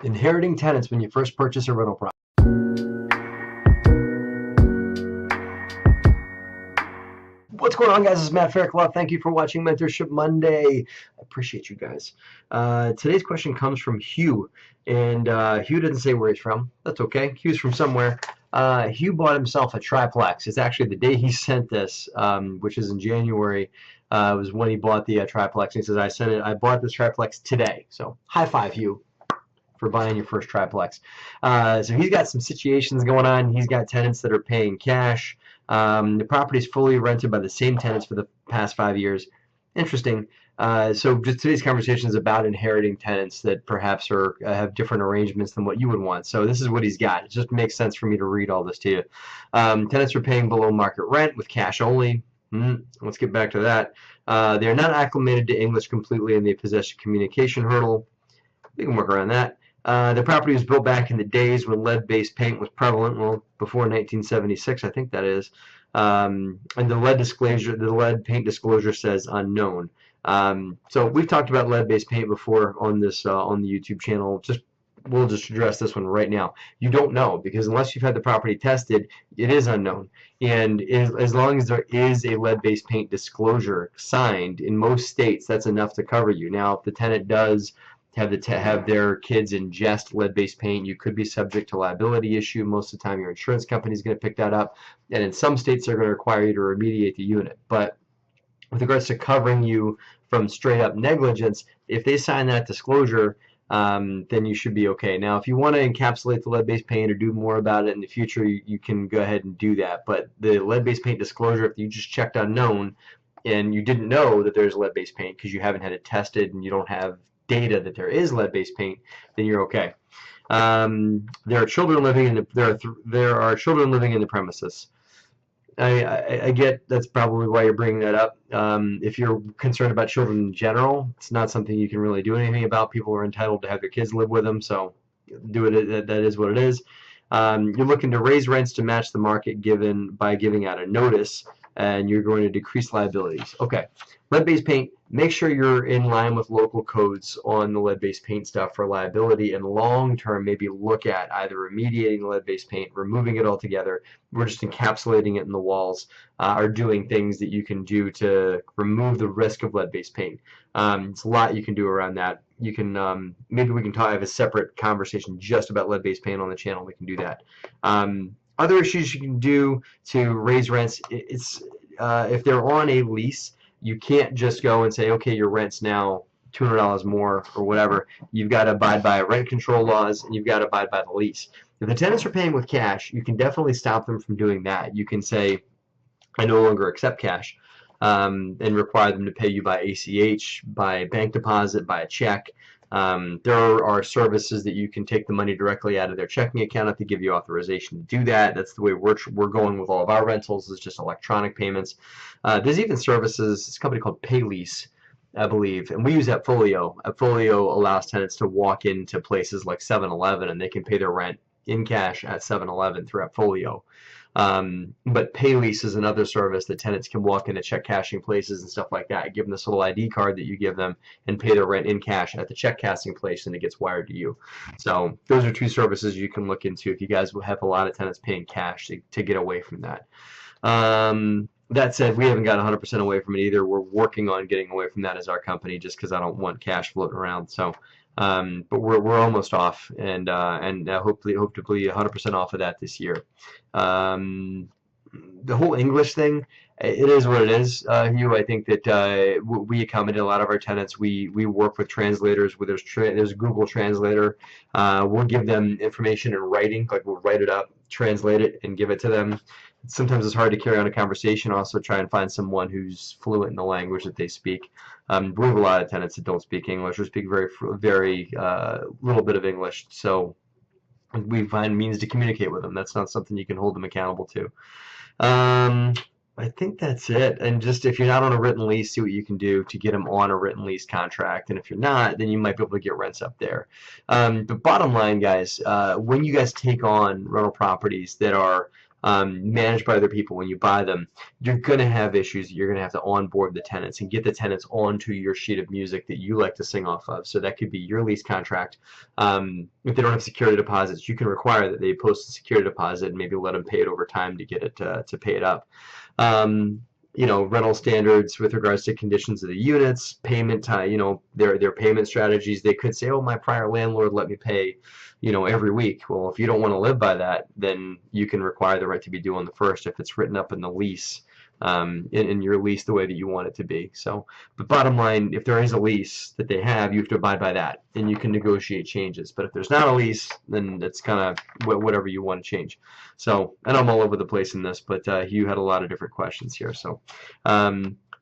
Inheriting tenants when you first purchase a rental property. What's going on, guys? This is Matt Faircloth. Thank you for watching Mentorship Monday. I appreciate you guys. Today's question comes from Hugh, and Hugh didn't say where he's from. That's okay. Hugh's from somewhere. Hugh bought himself a triplex. It's actually the day he sent this, which is in January, was when he bought the triplex. He says, I bought this triplex today. So high five, Hugh, for buying your first triplex. So he's got some situations going on. He's got tenants that are paying cash. The property is fully rented by the same tenants for the past 5 years. Interesting. So just today's conversation is about inheriting tenants that perhaps have different arrangements than what you would want. So this is what he's got. It just makes sense for me to read all this to you. Tenants are paying below market rent with cash only. Let's get back to that. They are not acclimated to English completely, and they possess a communication hurdle. We can work around that. The property was built back in the days when lead-based paint was prevalent, well, before 1976, I think that is. And the lead paint disclosure says unknown. So we've talked about lead-based paint before on this on the YouTube channel. We'll just address this one right now. You don't know, because unless you've had the property tested, it is unknown. And as long as there is a lead-based paint disclosure signed in most states, that's enough to cover you. Now, if the tenant does have their kids ingest lead-based paint, you could be subject to liability issue. Most of the time your insurance company is going to pick that up, and in some states they're going to require you to remediate the unit. But with regards to covering you from straight up negligence, if they sign that disclosure, then you should be okay. Now, if you want to encapsulate the lead-based paint or do more about it in the future, you can go ahead and do that. But the lead-based paint disclosure, if you just checked unknown and you didn't know that there's lead-based paint because you haven't had it tested and you don't have data that there is lead-based paint, then you're okay. There are children living in the premises. I get that's probably why you're bringing that up. If you're concerned about children in general, it's not something you can really do anything about. People are entitled to have their kids live with them, so do it. That is what it is. You're looking to raise rents to match the market by giving out a notice, and you're going to decrease liabilities. Okay, lead-based paint. Make sure you're in line with local codes on the lead-based paint stuff for liability, and long-term maybe look at either remediating the lead-based paint, removing it altogether, or just encapsulating it in the walls, or doing things that you can do to remove the risk of lead-based paint. It's a lot you can do around that. You can maybe we can have a separate conversation just about lead-based paint on the channel. We can do that. Other issues you can do to raise rents, it's if they're on a lease, you can't just go and say, okay, your rent's now $200 more or whatever. You've got to abide by rent control laws, and you've got to abide by the lease. If the tenants are paying with cash, you can definitely stop them from doing that. You can say, I no longer accept cash, and require them to pay you by ACH, by bank deposit, by a check. There are services that you can take the money directly out of their checking account if they give you authorization to do that. That's the way we're going with all of our rentals, is just electronic payments. There's even services, it's a company called Paylease, I believe, and we use AppFolio. AppFolio allows tenants to walk into places like 7-Eleven, and they can pay their rent in cash at 7-Eleven through AppFolio. But Paylease is another service that tenants can walk into check cashing places and stuff like that, give them this little ID card that you give them, and pay their rent in cash at the check cashing place, and it gets wired to you. So those are two services you can look into if you guys have a lot of tenants paying cash to get away from that. That said, we haven't got 100% away from it either. We're working on getting away from that as our company, just because I don't want cash floating around. So, but we're almost off, and hopefully 100% off of that this year. The whole English thing, it is what it is, Hugh. I think that we accommodate a lot of our tenants. We work with translators. There's a Google Translator. We'll give them information in writing, like we'll write it up, translate it, and give it to them. Sometimes it's hard to carry on a conversation. Also, try and find someone who's fluent in the language that they speak. We have a lot of tenants that don't speak English or speak very little bit of English. So we find means to communicate with them. That's not something you can hold them accountable to. I think that's it. And just if you're not on a written lease, see what you can do to get them on a written lease contract. And if you're not, then you might be able to get rents up there. But bottom line, guys, when you guys take on rental properties that are managed by other people when you buy them, you're going to have issues. You're going to have to onboard the tenants and get the tenants onto your sheet of music that you like to sing off of. So that could be your lease contract. If they don't have security deposits, you can require that they post a security deposit and maybe let them pay it over time to get it to pay it up. Rental standards with regards to conditions of the units, payment time, their payment strategies. They could say, oh, my prior landlord let me pay, every week. Well, if you don't want to live by that, then you can require the right to be due on the first if it's written up in the lease, in your lease the way that you want it to be. So, but bottom line, if there is a lease that they have, you have to abide by that, and you can negotiate changes. But if there's not a lease, then it's kind of whatever you want to change. So, and I'm all over the place in this, but Hugh had a lot of different questions here. So,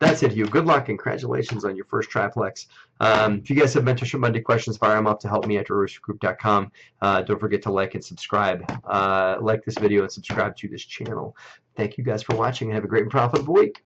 that's it, Hugh. Good luck and congratulations on your first triplex. If you guys have Mentorship Monday questions, fire them up to help me at DeRosaGroup.com. Don't forget to like and subscribe. Like this video and subscribe to this channel. Thank you guys for watching and have a great and profitable week.